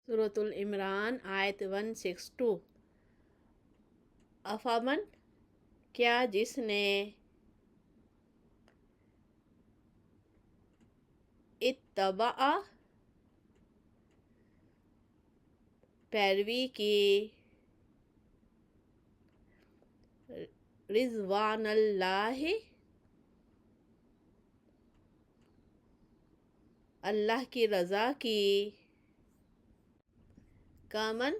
سورۃ العمران آیت 162۔ افمن، کیا جس نے اتبع پیروی کی رضوان اللہ، اللہ کی رضا کی، کامن،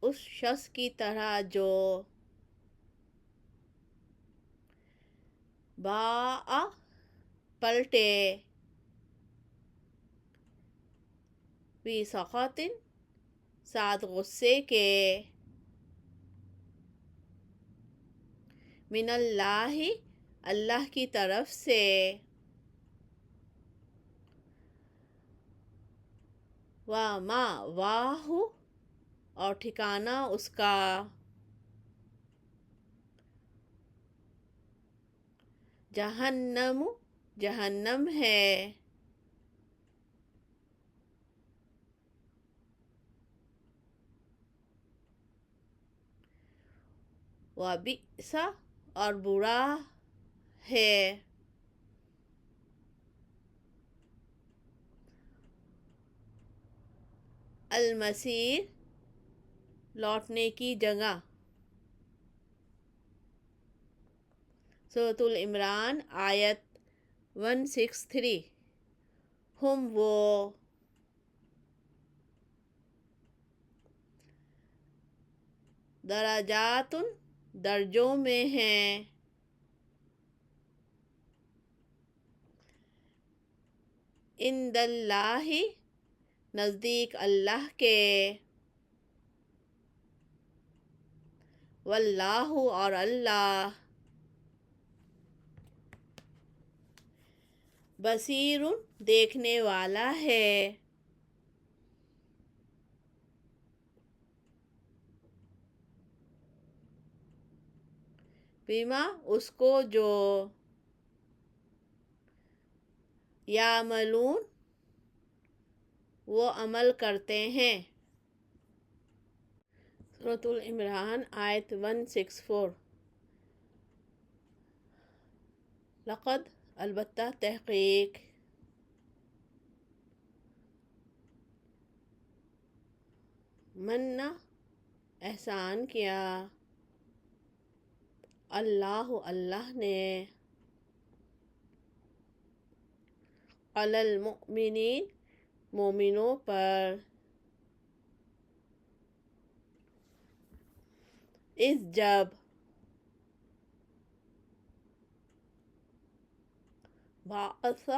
اس شخص کی طرح جو باء پلٹے، فی سخط، ساتھ غصے کے، من اللہ، اللہ کی طرف سے، ومأواہ، اور ٹھکانہ اس کا، جہنم، جہنم ہے، وبئس، اور برا ہے، المصیر، لوٹنے کی جگہ۔ سورۃ العمران آیت 163۔ ہم وہ درجات، درجوں میں ہیں، عند اللہ، نزدیک اللہ کے، واللہ، اور اللہ، بصیر، دیکھنے والا ہے، بما، اس کو جو، یعملون، وہ عمل کرتے ہیں۔ سورۃ العمران آیت 164۔ لقد، البتہ، تحقیق، من، احسان کیا، اللہ، اللہ نے، علی المؤمنین، مومنوں پر، اس جب، بعث،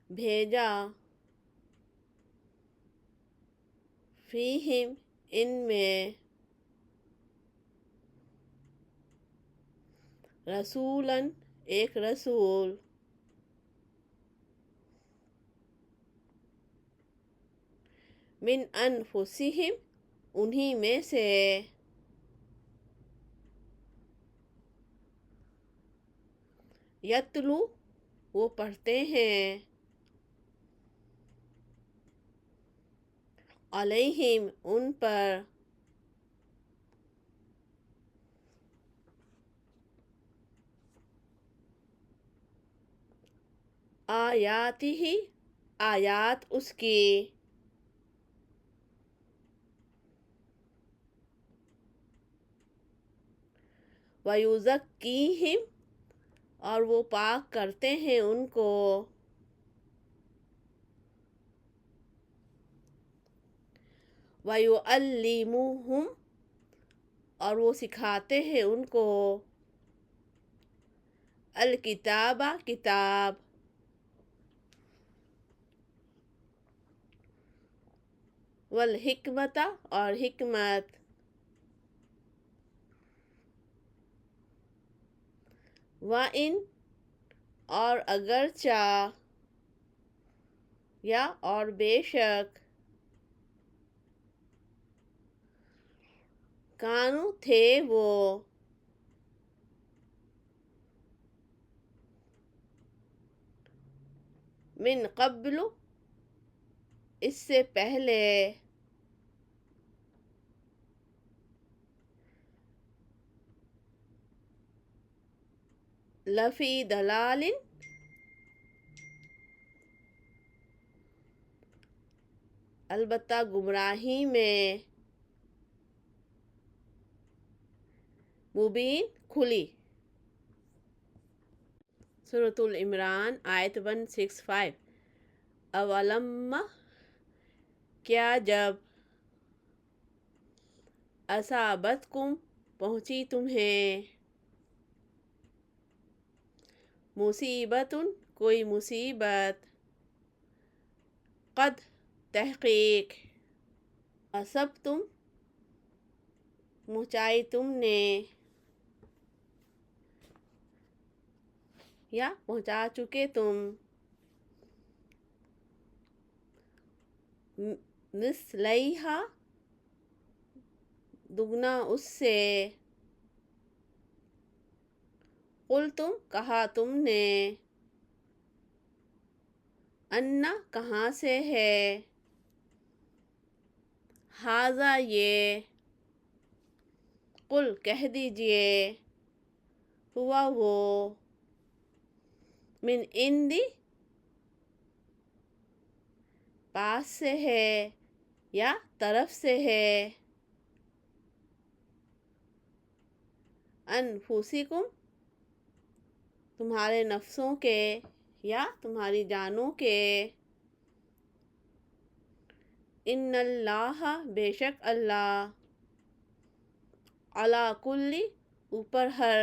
بھیجا، فیہم، ان میں، رسولاً، ایک رسول، من انفسہم، انہی میں سے، یتلو، وہ پڑھتے ہیں، علیہم، ان پر، آیاتہ، آیات اس کی، ویزکیہم، اور وہ پاک کرتے ہیں ان کو، ویعلمہم، اور وہ سکھاتے ہیں ان کو، الکتاب، کتاب، والحکمت، اور حکمت، وَإِن، اور اگرچہ، یا اور بے شک، کانو، تھے وہ، من قبل، اس سے پہلے لفی دلال البتہ گمراہی میں مبین کھلی۔ سورۃ العمران آیت 165 اولم کیا جب اصابتکم پہنچی تمہیں مصیبت کوئی مصیبت قد تحقیق اصبتم پہنچائی تم نے یا پہنچا چکے تم مثلیہا دگنا اس سے قلتم کہا تم نے انا کہاں سے ہے ھذا یہ قل کہہ دیجئے ہوا وہ من عندی پاس سے ہے یا طرف سے ہے انفسکم تمہارے نفسوں کے یا تمہاری جانوں کے ان اللہ بے شک اللہ علی کل اوپر ہر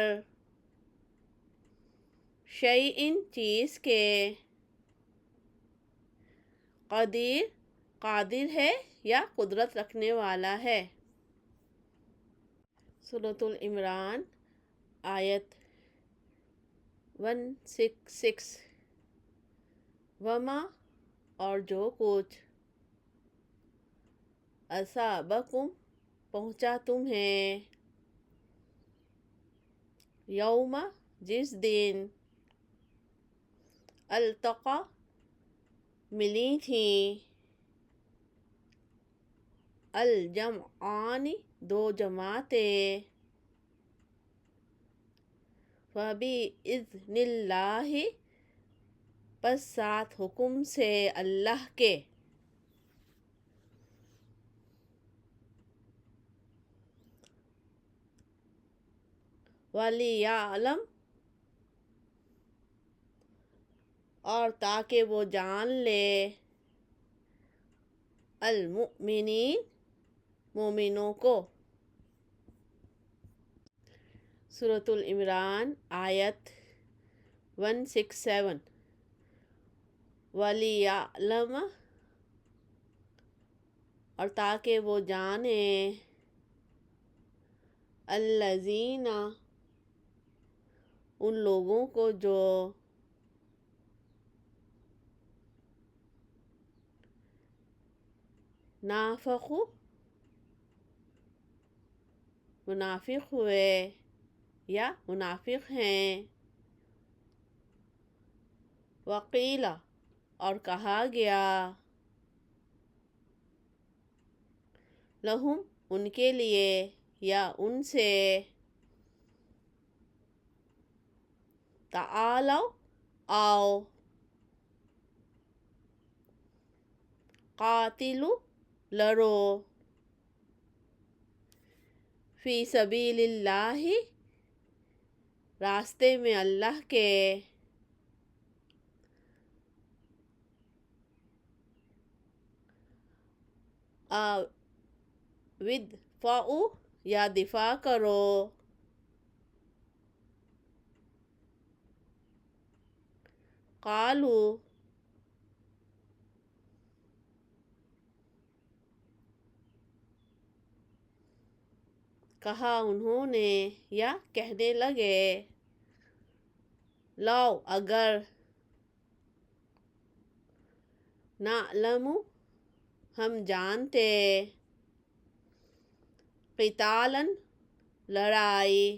شیء چیز کے قدیر قادر ہے یا قدرت رکھنے والا ہے۔ سورۃ العمران آیت 166 وما اور جو کچھ اصابکم پہنچا تمہیں یوم جس دن التقا ملی تھیں الجمعان دو جماعتیں فبإذن اللہ پس ساتھ حکم سے اللہ کے وَلِيَعْلَمَ اور تاکہ وہ جان لے المؤمنین مومنوں کو۔ سورۃ العمران آیت 167 وَلِيَعْلَمَ اور تاکہ وہ جانیں الذین ان لوگوں کو جو نافقوا منافق ہوئے یا منافق ہیں وقیل اور کہا گیا لہم ان کے لیے یا ان سے تعالوا آؤ قاتلوا لڑو فی سبیل اللہ راستے میں اللہ کے ودفعوا یا دفاع کرو قالوا کہا انہوں نے یا کہنے لگے لو اگر نعلم ہم جانتے قتالا لڑائی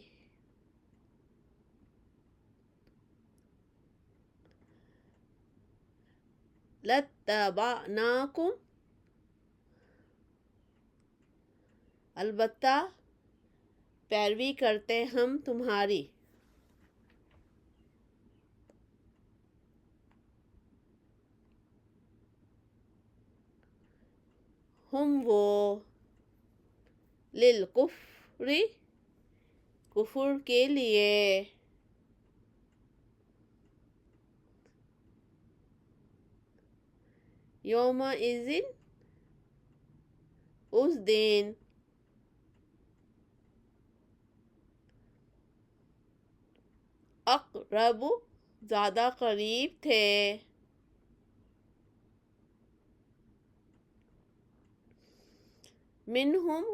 لاتبعناکم البتہ پیروی کرتے ہم تمہاری۔ ہم وہ للکفر کفر کے لیے یومئذ اس دن اقرب زیادہ قریب تھے منہم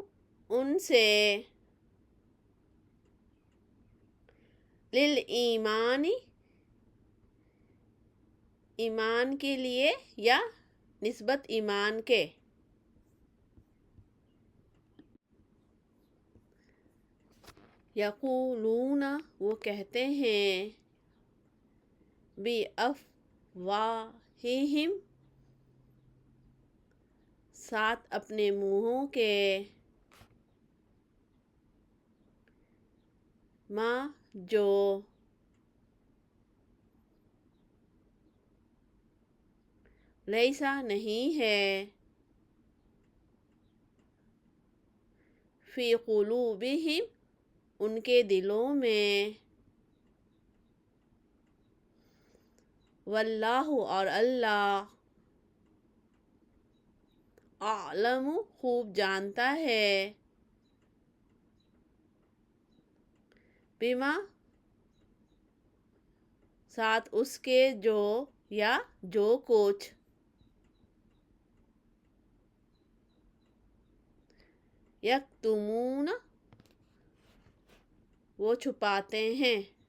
ان سے للایمان ایمان کے لیے یا نسبت ایمان کے۔ یقولون وہ کہتے ہیں بِأَفْوَاهِهِمْ ساتھ اپنے منہوں کے ما جو لیسا نہیں ہے فی قلوبہم ان کے دلوں میں، واللہ اور اللہ اعلم خوب جانتا ہے بما ساتھ اس کے جو یا جو کچھ یکتمون وہ چھپاتے ہیں۔